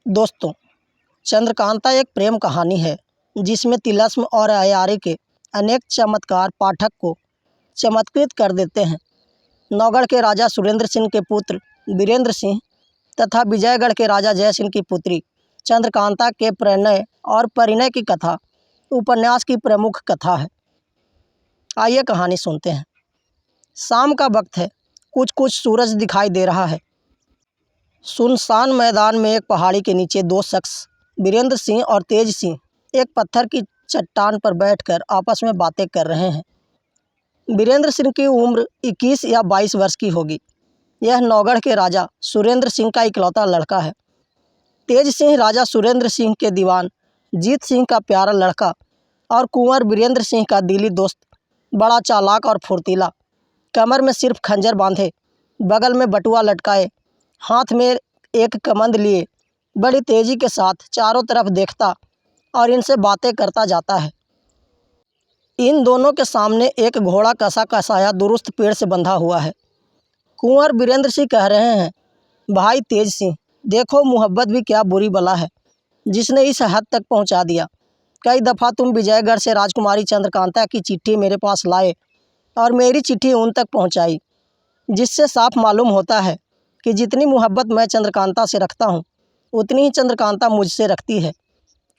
दोस्तों, चंद्रकांता एक प्रेम कहानी है जिसमें तिलिस्म और अय्यारी के अनेक चमत्कार पाठक को चमत्कृत कर देते हैं। नौगढ़ के राजा सुरेंद्र सिंह के पुत्र वीरेंद्र सिंह तथा विजयगढ़ के राजा जय सिंह की पुत्री चंद्रकांता के प्रणय और परिणय की कथा उपन्यास की प्रमुख कथा है। आइए कहानी सुनते हैं। शाम का वक्त है, कुछ कुछ सूरज दिखाई दे रहा है। सुनसान मैदान में एक पहाड़ी के नीचे दो शख्स वीरेंद्र सिंह और तेज सिंह एक पत्थर की चट्टान पर बैठकर आपस में बातें कर रहे हैं। वीरेंद्र सिंह की उम्र 21 या 22 वर्ष की होगी। यह नौगढ़ के राजा सुरेंद्र सिंह का इकलौता लड़का है। तेज सिंह राजा सुरेंद्र सिंह के दीवान जीत सिंह का प्यारा लड़का और कुंवर वीरेंद्र सिंह का दिली दोस्त, बड़ा चालाक और फुर्तीला, कमर में सिर्फ खंजर बांधे, बगल में बटुआ लटकाए, हाथ में एक कमंद लिए बड़ी तेजी के साथ चारों तरफ देखता और इनसे बातें करता जाता है। इन दोनों के सामने एक घोड़ा कसा कसाया दुरुस्त पेड़ से बंधा हुआ है। कुंवर वीरेंद्र सिंह कह रहे हैं, भाई तेज सिंह, देखो मोहब्बत भी क्या बुरी बला है जिसने इस हद तक पहुंचा दिया। कई दफ़ा तुम विजयगढ़ से राजकुमारी चंद्रकांता की चिट्ठी मेरे पास लाए और मेरी चिट्ठी उन तक पहुंचाई, जिससे साफ मालूम होता है कि जितनी मोहब्बत मैं चंद्रकांता से रखता हूं, उतनी ही चंद्रकांता मुझसे रखती है।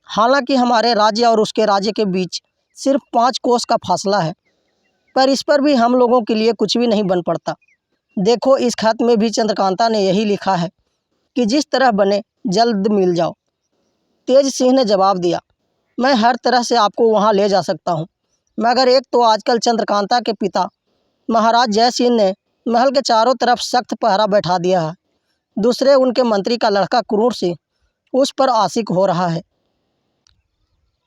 हालांकि हमारे राज्य और उसके राज्य के बीच सिर्फ 5 कोस का फासला है, पर इस पर भी हम लोगों के लिए कुछ भी नहीं बन पड़ता। देखो, इस खत में भी चंद्रकांता ने यही लिखा है कि जिस तरह बने जल्द मिल जाओ। तेज सिंह ने जवाब दिया, मैं हर तरह से आपको वहां ले जा सकता हूं, मगर एक तो आजकल चंद्रकांता के पिता महाराज जय सिंह ने महल के चारों तरफ सख्त पहरा बैठा दिया है। दूसरे, उनके मंत्री का लड़का क्रूर सिंह उस पर आशिक हो रहा है।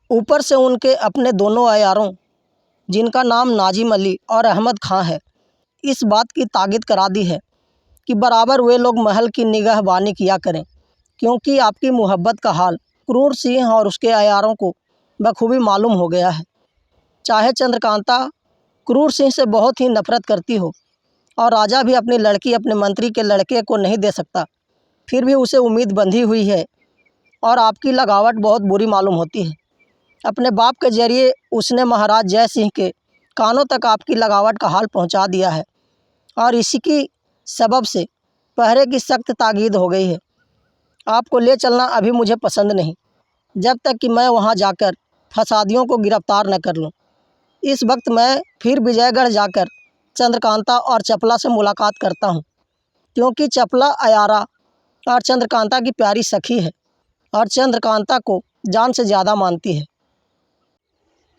ऊपर से उनके अपने दोनों अयारों, जिनका नाम नाजिम अली और अहमद खां है, इस बात की ताकीद करा दी है कि बराबर वे लोग महल की निगहबानी किया करें, क्योंकि आपकी मोहब्बत का हाल क्रूर सिंह और उसके अयारों को बखूबी मालूम हो गया है। चाहे चंद्रकांता क्रूर सिंह से बहुत ही नफरत करती हो और राजा भी अपनी लड़की अपने मंत्री के लड़के को नहीं दे सकता, फिर भी उसे उम्मीद बंधी हुई है और आपकी लगावट बहुत बुरी मालूम होती है। अपने बाप के जरिए उसने महाराज जय सिंह के कानों तक आपकी लगावट का हाल पहुंचा दिया है और इसी की सबब से पहरे की सख्त ताकीद हो गई है। आपको ले चलना अभी मुझे पसंद नहीं, जब तक कि मैं वहां जाकर फसादियों को गिरफ्तार न कर लूं। इस वक्त मैं फिर विजयगढ़ जाकर चंद्रकांता और चपला से मुलाकात करता हूं, क्योंकि चपला अयारा और चंद्रकांता की प्यारी सखी है और चंद्रकांता को जान से ज़्यादा मानती है।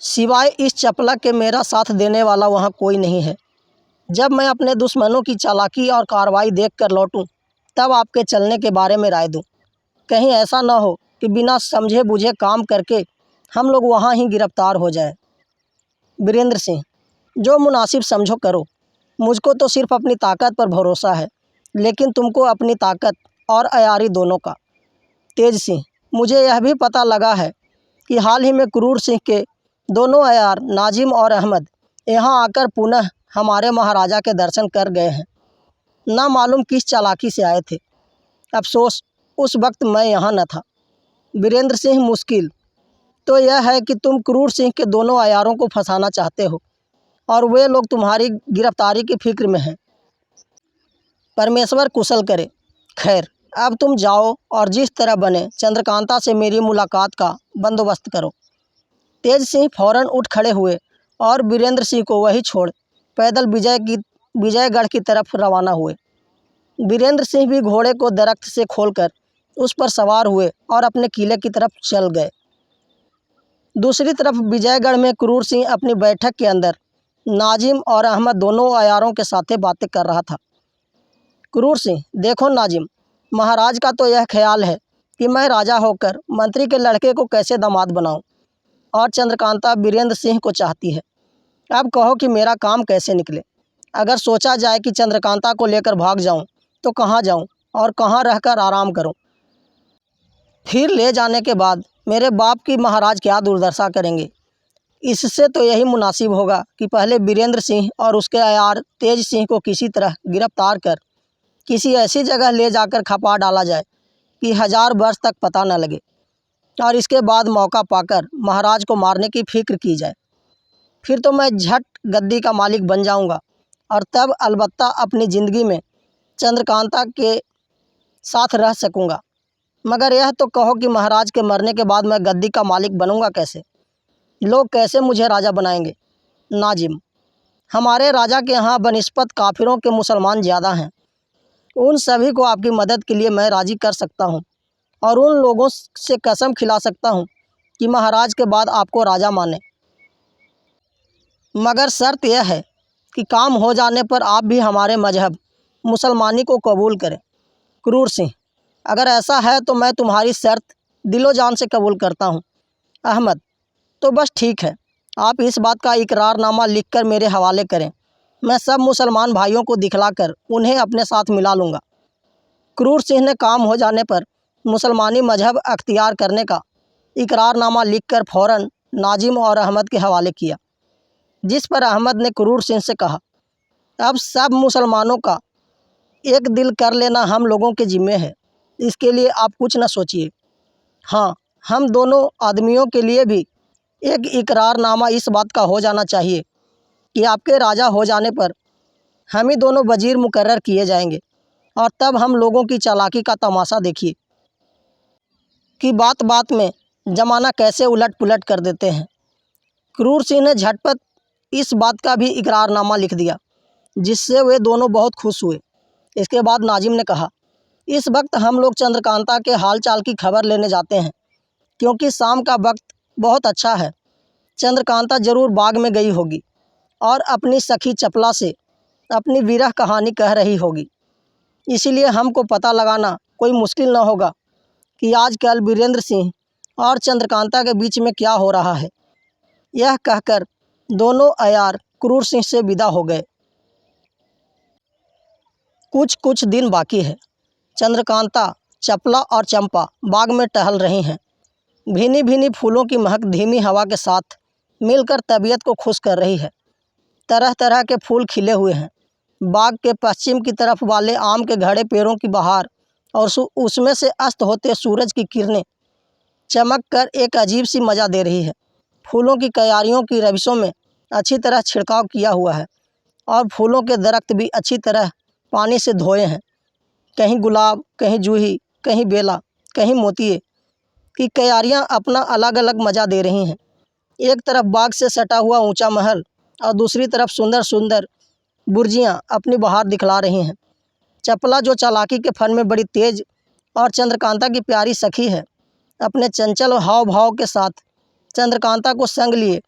सिवाय इस चपला के मेरा साथ देने वाला वहाँ कोई नहीं है। जब मैं अपने दुश्मनों की चालाकी और कार्रवाई देखकर लौटूं, तब आपके चलने के बारे में राय दूं। कहीं ऐसा न हो कि बिना समझे बुझे काम करके हम लोग वहाँ ही गिरफ्तार हो जाएं। वीरेंद्र सिंह, जो मुनासिब समझो करो। मुझको तो सिर्फ अपनी ताकत पर भरोसा है, लेकिन तुमको अपनी ताकत और अयारी दोनों का। तेज सिंह, मुझे यह भी पता लगा है कि हाल ही में क्रूर सिंह के दोनों अयार नाजिम और अहमद यहाँ आकर पुनः हमारे महाराजा के दर्शन कर गए हैं। ना मालूम किस चालाकी से आए थे। अफसोस उस वक्त मैं यहाँ न था। वीरेंद्र सिंह, मुश्किल तो यह है कि तुम क्रूर सिंह के दोनों अयारों को फंसाना चाहते हो और वे लोग तुम्हारी गिरफ्तारी की फिक्र में हैं। परमेश्वर कुशल करे। खैर, अब तुम जाओ और जिस तरह बने चंद्रकांता से मेरी मुलाकात का बंदोबस्त करो। तेज सिंह फौरन उठ खड़े हुए और वीरेंद्र सिंह को वहीं छोड़ पैदल विजयगढ़ की तरफ रवाना हुए। वीरेंद्र सिंह भी घोड़े को दरख्त से खोलकर उस पर सवार हुए और अपने किले की तरफ चल गए। दूसरी तरफ विजयगढ़ में क्रूर सिंह अपनी बैठक के अंदर नाजिम और अहमद दोनों अयारों के साथ बातें कर रहा था। क्रूर सिंह, देखो नाजिम, महाराज का तो यह ख्याल है कि मैं राजा होकर मंत्री के लड़के को कैसे दामाद बनाऊं, और चंद्रकांता वीरेंद्र सिंह को चाहती है। अब कहो कि मेरा काम कैसे निकले। अगर सोचा जाए कि चंद्रकांता को लेकर भाग जाऊं, तो कहाँ जाऊं और कहाँ रहकर आराम करूं। फिर ले जाने के बाद मेरे बाप की महाराज क्या दुर्दशा करेंगे। इससे तो यही मुनासिब होगा कि पहले वीरेंद्र सिंह और उसके अयार तेज सिंह को किसी तरह गिरफ्तार कर किसी ऐसी जगह ले जाकर खपा डाला जाए कि 1000 वर्ष तक पता न लगे और इसके बाद मौका पाकर महाराज को मारने की फिक्र की जाए। फिर तो मैं झट गद्दी का मालिक बन जाऊंगा और तब अलबत्ता अपनी ज़िंदगी में चंद्रकांता के साथ रह सकूंगा। मगर यह तो कहो कि महाराज के मरने के बाद मैं गद्दी का मालिक बनूंगा कैसे? लोग कैसे मुझे राजा बनाएंगे? नाजिम, हमारे राजा के यहाँ बनिस्बत काफिरों के मुसलमान ज़्यादा हैं। उन सभी को आपकी मदद के लिए मैं राज़ी कर सकता हूँ और उन लोगों से कसम खिला सकता हूँ कि महाराज के बाद आपको राजा माने। मगर शर्त यह है कि काम हो जाने पर आप भी हमारे मजहब मुसलमानी को कबूल करें। क्रूर सिंह, अगर ऐसा है तो मैं तुम्हारी शर्त दिलो जान से कबूल करता हूँ। अहमद, तो बस ठीक है, आप इस बात का इकरारनामा लिखकर मेरे हवाले करें। मैं सब मुसलमान भाइयों को दिखलाकर उन्हें अपने साथ मिला लूँगा। क्रूर सिंह ने काम हो जाने पर मुसलमानी मजहब अख्तियार करने का इकरारनामा लिखकर फ़ौरन नाजिम और अहमद के हवाले किया, जिस पर अहमद ने क्रूर सिंह से कहा, अब सब मुसलमानों का एक दिल कर लेना हम लोगों के ज़िम्मे है। इसके लिए आप कुछ न सोचिए। हाँ, हम दोनों आदमियों के लिए भी एक इकरारनामा इस बात का हो जाना चाहिए कि आपके राजा हो जाने पर हम ही दोनों वजीर मुकर्रर किए जाएंगे और तब हम लोगों की चालाकी का तमाशा देखिए कि बात बात में ज़माना कैसे उलट पुलट कर देते हैं। क्रूर सिंह ने झटपट इस बात का भी इकरारनामा लिख दिया, जिससे वे दोनों बहुत खुश हुए। इसके बाद नाजिम ने कहा, इस वक्त हम लोग चंद्रकांता के हाल चाल की खबर लेने जाते हैं, क्योंकि शाम का वक्त बहुत अच्छा है। चंद्रकांता जरूर बाग में गई होगी और अपनी सखी चपला से अपनी विरह कहानी कह रही होगी। इसीलिए हमको पता लगाना कोई मुश्किल न होगा कि आजकल वीरेंद्र सिंह और चंद्रकांता के बीच में क्या हो रहा है। यह कहकर दोनों अयार क्रूर सिंह से विदा हो गए। कुछ दिन बाकी है। चंद्रकांता, चपला और चंपा बाग में टहल रही हैं। भीनी भीनी फूलों की महक धीमी हवा के साथ मिलकर तबीयत को खुश कर रही है। तरह तरह के फूल खिले हुए हैं। बाग के पश्चिम की तरफ वाले आम के घड़े पेड़ों की बहार और उसमें से अस्त होते सूरज की किरणें चमक कर एक अजीब सी मज़ा दे रही है। फूलों की क्यारियों की रविशों में अच्छी तरह छिड़काव किया हुआ है और फूलों के दरख्त भी अच्छी तरह पानी से धोए हैं। कहीं गुलाब, कहीं जूही, कहीं बेला, कहीं मोतिये की क्यारियाँ अपना अलग अलग मज़ा दे रही हैं। एक तरफ बाग से सटा हुआ ऊंचा महल और दूसरी तरफ सुंदर सुंदर बुर्जियाँ अपनी बहार दिखला रही हैं। चपला, जो चालाकी के फन में बड़ी तेज और चंद्रकांता की प्यारी सखी है, अपने चंचल हाव भाव के साथ चंद्रकांता को संग लिए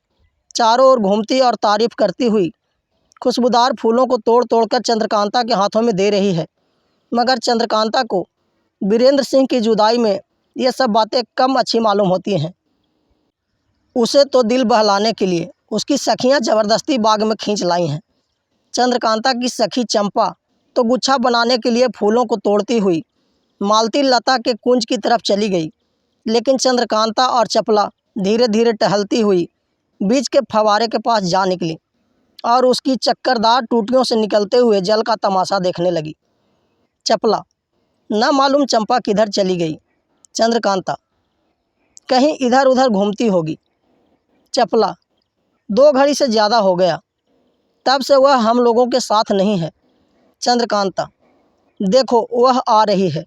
चारों ओर घूमती और तारीफ करती हुई खुशबूदार फूलों को तोड़ तोड़कर चंद्रकांता के हाथों में दे रही है। मगर चंद्रकांता को वीरेंद्र सिंह की जुदाई में ये सब बातें कम अच्छी मालूम होती हैं। उसे तो दिल बहलाने के लिए उसकी सखियां ज़बरदस्ती बाग में खींच लाई हैं। चंद्रकांता की सखी चंपा तो गुच्छा बनाने के लिए फूलों को तोड़ती हुई मालती लता के कुंज की तरफ चली गई, लेकिन चंद्रकांता और चपला धीरे धीरे टहलती हुई बीच के फव्वारे के पास जा निकली और उसकी चक्करदार टूटियों से निकलते हुए जल का तमाशा देखने लगी। चपला, न मालूम चंपा किधर चली गई। चंद्रकांता, कहीं इधर उधर घूमती होगी। चपला, 2 घड़ी से ज़्यादा हो गया, तब से वह हम लोगों के साथ नहीं है। चंद्रकांता, देखो वह आ रही है।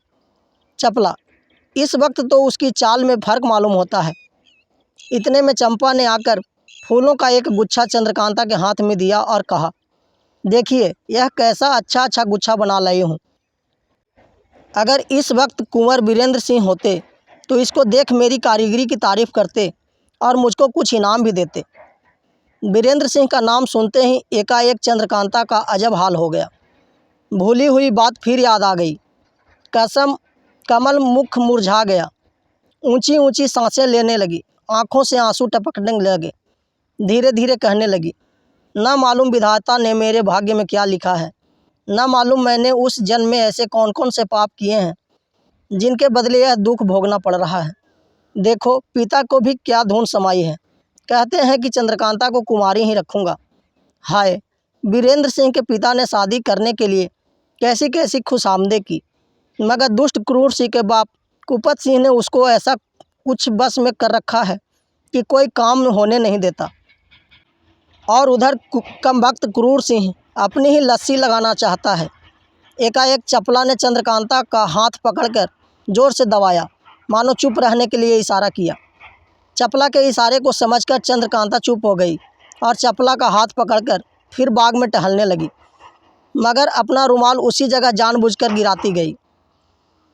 चपला, इस वक्त तो उसकी चाल में फ़र्क मालूम होता है। इतने में चंपा ने आकर फूलों का एक गुच्छा चंद्रकांता के हाथ में दिया और कहा, देखिए यह कैसा अच्छा अच्छा गुच्छा बना लाई हूँ। अगर इस वक्त कुंवर वीरेंद्र सिंह होते तो इसको देख मेरी कारीगरी की तारीफ़ करते और मुझको कुछ इनाम भी देते। वीरेंद्र सिंह का नाम सुनते ही एकाएक चंद्रकांता का अजब हाल हो गया। भूली हुई बात फिर याद आ गई। कसम, कमल मुख मुरझा गया। ऊंची ऊंची सांसें लेने लगी, आंखों से आंसू टपकने लगे। धीरे धीरे कहने लगी, न मालूम विधाता ने मेरे भाग्य में क्या लिखा है। न मालूम मैंने उस जन्म में ऐसे कौन कौन से पाप किए हैं जिनके बदले यह दुख भोगना पड़ रहा है। देखो पिता को भी क्या धुन समाई है। कहते हैं कि चंद्रकांता को कुमारी ही रखूँगा। हाय, वीरेंद्र सिंह के पिता ने शादी करने के लिए कैसी कैसी खुशामदें की, मगर दुष्ट क्रूर सिंह के बाप कुपत सिंह ने उसको ऐसा कुछ बस में कर रखा है कि कोई काम होने नहीं देता। और उधर कमबख्त क्रूर सिंह अपनी ही लस्सी लगाना चाहता है। एकाएक चपला ने चंद्रकांता का हाथ पकड़कर जोर से दबाया, मानो चुप रहने के लिए इशारा किया। चपला के इशारे को समझकर चंद्रकांता चुप हो गई और चपला का हाथ पकड़कर फिर बाग में टहलने लगी, मगर अपना रुमाल उसी जगह जानबूझकर गिराती गई।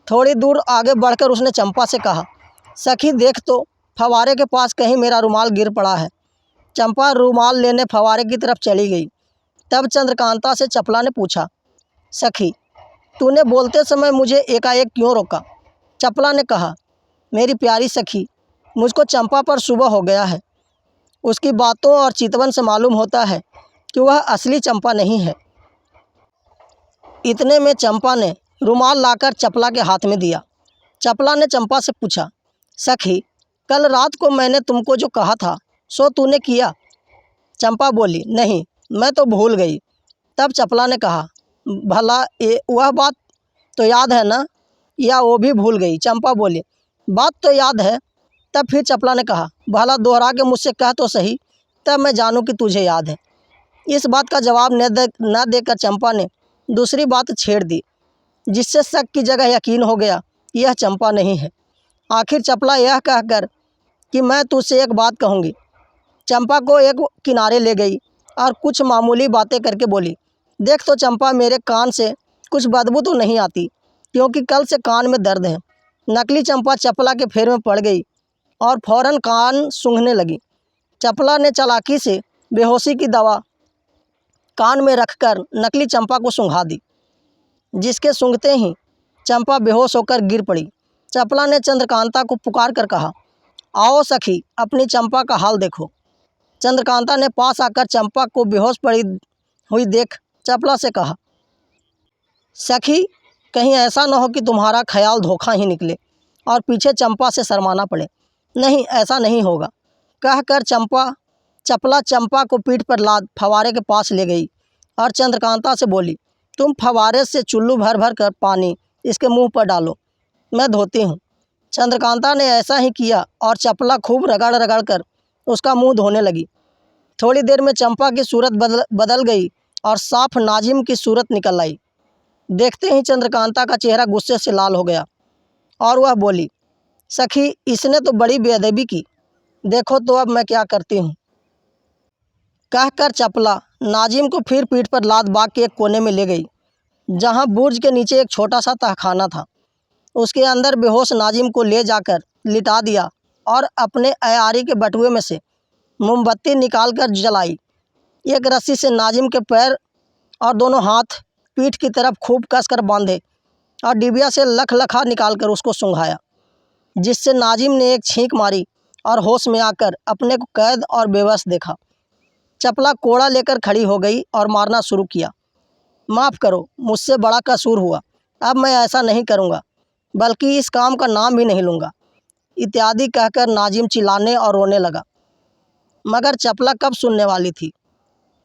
थोड़ी दूर आगे बढ़कर उसने चंपा से कहा, सखी देख तो, फवारे के पास कहीं मेरा रुमाल गिर पड़ा है। चंपा रुमाल लेने फवारे की तरफ चली गई। तब चंद्रकांता से चपला ने पूछा, सखी तूने बोलते समय मुझे एकाएक क्यों रोका? चपला ने कहा, मेरी प्यारी सखी, मुझको चंपा पर शुबह हो गया है। उसकी बातों और चितवन से मालूम होता है कि वह असली चंपा नहीं है। इतने में चंपा ने रुमाल लाकर चपला के हाथ में दिया। चपला ने चंपा से पूछा, सखी कल रात को मैंने तुमको जो कहा था सो तूने किया? चंपा बोली, नहीं, मैं तो भूल गई। तब चपला ने कहा, भला वह बात तो याद है ना, या वो भी भूल गई? चंपा बोली, बात तो याद है। तब फिर चपला ने कहा, भला दोहरा के मुझसे कह तो सही, तब मैं जानूं कि तुझे याद है। इस बात का जवाब न देकर चंपा ने दूसरी बात छेड़ दी, जिससे शक की जगह यकीन हो गया यह चंपा नहीं है। आखिर चपला यह कहकर कि मैं तुझसे एक बात कहूँगी, चंपा को एक किनारे ले गई और कुछ मामूली बातें करके बोली, देख तो चंपा, मेरे कान से कुछ बदबू तो नहीं आती, क्योंकि कल से कान में दर्द है। नकली चंपा चपला के फेर में पड़ गई और फौरन कान सूंघने लगी। चपला ने चालाकी से बेहोशी की दवा कान में रखकर नकली चंपा को सूंघा दी, जिसके सूंघते ही चंपा बेहोश होकर गिर पड़ी। चपला ने चंद्रकांता को पुकार कर कहा, आओ सखी, अपनी चंपा का हाल देखो। चंद्रकांता ने पास आकर चंपा को बेहोश पड़ी हुई देख चपला से कहा, सखी कहीं ऐसा न हो कि तुम्हारा ख्याल धोखा ही निकले और पीछे चंपा से शर्माना पड़े। नहीं, ऐसा नहीं होगा। कहकर चपला चंपा को पीठ पर लाद फवारे के पास ले गई और चंद्रकांता से बोली, तुम फवारे से चुल्लू भर भर कर पानी इसके मुंह पर डालो, मैं धोती हूँ। चंद्रकांता ने ऐसा ही किया और चपला खूब रगड़ रगड़ कर उसका मुंह धोने लगी। थोड़ी देर में चंपा की सूरत बदल गई और साफ नाजिम की सूरत निकल आई। देखते ही चंद्रकांता का चेहरा गुस्से से लाल हो गया और वह बोली, सखी इसने तो बड़ी बेअदबी की, देखो तो अब मैं क्या करती हूँ। कहकर चपला नाजिम को फिर पीठ पर लाद बाग के एक कोने में ले गई, जहाँ बुर्ज के नीचे एक छोटा सा तहखाना था। उसके अंदर बेहोश नाजिम को ले जाकर लिटा दिया और अपने अयारी के बटुए में से मोमबत्ती निकाल कर जलाई। एक रस्सी से नाजिम के पैर और दोनों हाथ पीठ की तरफ खूब कसकर बांधे और डिबिया से लखलखा निकालकर उसको सूंघाया, जिससे नाजिम ने एक छींक मारी और होश में आकर अपने को कैद और बेबस देखा। चपला कोड़ा लेकर खड़ी हो गई और मारना शुरू किया। माफ़ करो, मुझसे बड़ा कसूर हुआ, अब मैं ऐसा नहीं करूँगा, बल्कि इस काम का नाम भी नहीं लूँगा, इत्यादि कहकर नाजिम चिल्लाने और रोने लगा। मगर चपला कब सुनने वाली थी।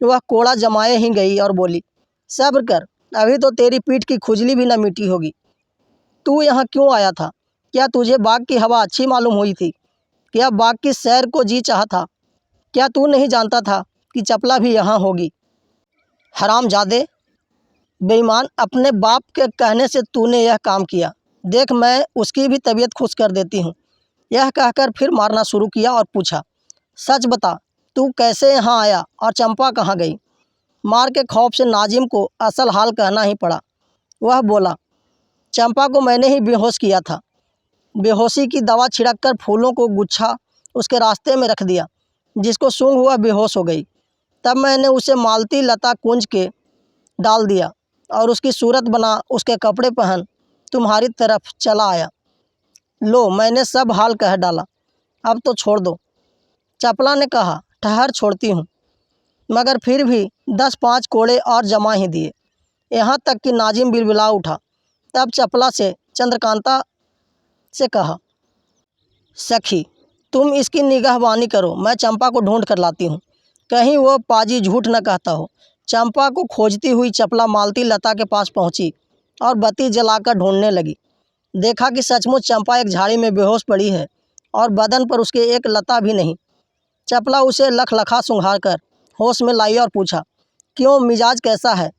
वह कोड़ा जमाए ही गई और बोली, सब्र कर, अभी तो तेरी पीठ की खुजली भी न मिटी होगी। तू यहाँ क्यों आया था? क्या तुझे बाग की हवा अच्छी मालूम हुई थी? क्या बाग की सैर को जी चाहा था? क्या तू नहीं जानता था कि चपला भी यहाँ होगी? हरामजादे, बेईमान, अपने बाप के कहने से तूने यह काम किया। देख, मैं उसकी भी तबीयत खुश कर देती हूँ। यह कहकर फिर मारना शुरू किया और पूछा, सच बता, तू कैसे यहाँ आया और चंपा कहाँ गई? मार के खौफ से नाजिम को असल हाल कहना ही पड़ा। वह बोला, चंपा को मैंने ही बेहोश किया था। बेहोशी की दवा छिड़क कर फूलों को गुच्छा उसके रास्ते में रख दिया, जिसको सूंघ हुआ बेहोश हो गई। तब मैंने उसे मालती लता कुंज के डाल दिया और उसकी सूरत बना उसके कपड़े पहन तुम्हारी तरफ चला आया। लो, मैंने सब हाल कह डाला, अब तो छोड़ दो। चपला ने कहा, ठहर, छोड़ती हूँ। मगर फिर भी 10-5 कोड़े और जमा ही दिए, यहाँ तक कि नाजिम बिलबिला उठा। तब चपला से चंद्रकांता से कहा, सखी तुम इसकी निगाहबानी करो, मैं चंपा को ढूंढ कर लाती हूँ, कहीं वो पाजी झूठ न कहता हो। चंपा को खोजती हुई चपला मालती लता के पास पहुँची और बत्ती जलाकर ढूंढने लगी। देखा कि सचमुच चंपा एक झाड़ी में बेहोश पड़ी है और बदन पर उसके एक लता भी नहीं। चपला उसे लखलखा सुंघा कर होश में लाई और पूछा, क्यों, मिजाज कैसा है?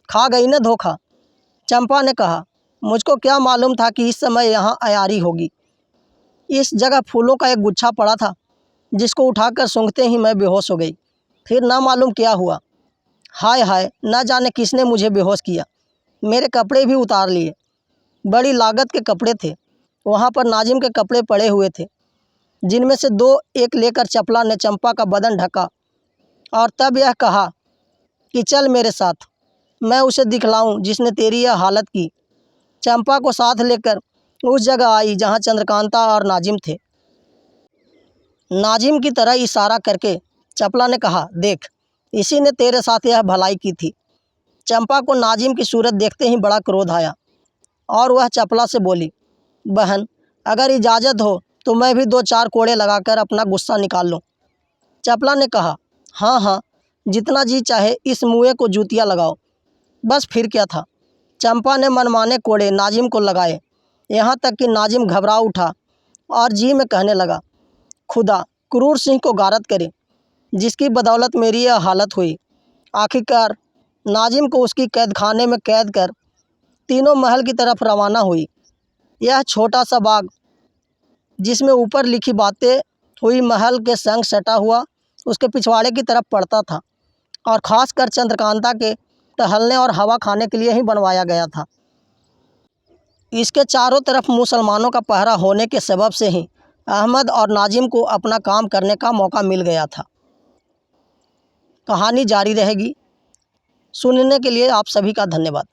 खा गई न धोखा? चंपा ने कहा, मुझको क्या मालूम था कि इस समय यहाँ अयारी होगी। इस जगह फूलों का एक गुच्छा पड़ा था, जिसको उठाकर सूंघते ही मैं बेहोश हो गई। फिर ना मालूम क्या हुआ। हाय हाय, न जाने किसने मुझे बेहोश किया। मेरे कपड़े भी उतार लिए। बड़ी लागत के कपड़े थे। वहाँ पर नाजिम के कपड़े पड़े हुए थे, जिनमें से दो एक लेकर चपला ने चंपा का बदन ढका और तब यह कहा कि चल मेरे साथ, मैं उसे दिखलाऊं जिसने तेरी यह हालत की। चंपा को साथ लेकर उस जगह आई जहाँ चंद्रकांता और नाजिम थे। नाजिम की तरह इशारा करके चपला ने कहा, देख, इसी ने तेरे साथ यह भलाई की थी। चंपा को नाजिम की सूरत देखते ही बड़ा क्रोध आया और वह चपला से बोली, बहन, अगर इजाज़त हो तो मैं भी दो चार कोड़े लगाकर अपना गुस्सा निकाल लूँ। चपला ने कहा, हाँ हाँ, जितना जी चाहे इस मुँहे को जूतियाँ लगाओ, बस फिर क्या था। चंपा ने मनमाने कोड़े नाजिम को लगाए, यहाँ तक कि नाजिम घबरा उठा और जी में कहने लगा, खुदा क्रूर सिंह को गारत करे, जिसकी बदौलत मेरी यह हालत हुई। आखिरकार नाजिम को उसकी कैदखाने में कैद कर तीनों महल की तरफ रवाना हुई। यह छोटा सा बाग, जिसमें ऊपर लिखी बातें हुई महल के संग सटा हुआ, उसके पिछवाड़े की तरफ पड़ता था और ख़ासकर चंद्रकांता के टहलने और हवा खाने के लिए ही बनवाया गया था। इसके चारों तरफ मुसलमानों का पहरा होने के सबब से ही अहमद और नाजिम को अपना काम करने का मौका मिल गया था। कहानी जारी रहेगी। सुनने के लिए आप सभी का धन्यवाद।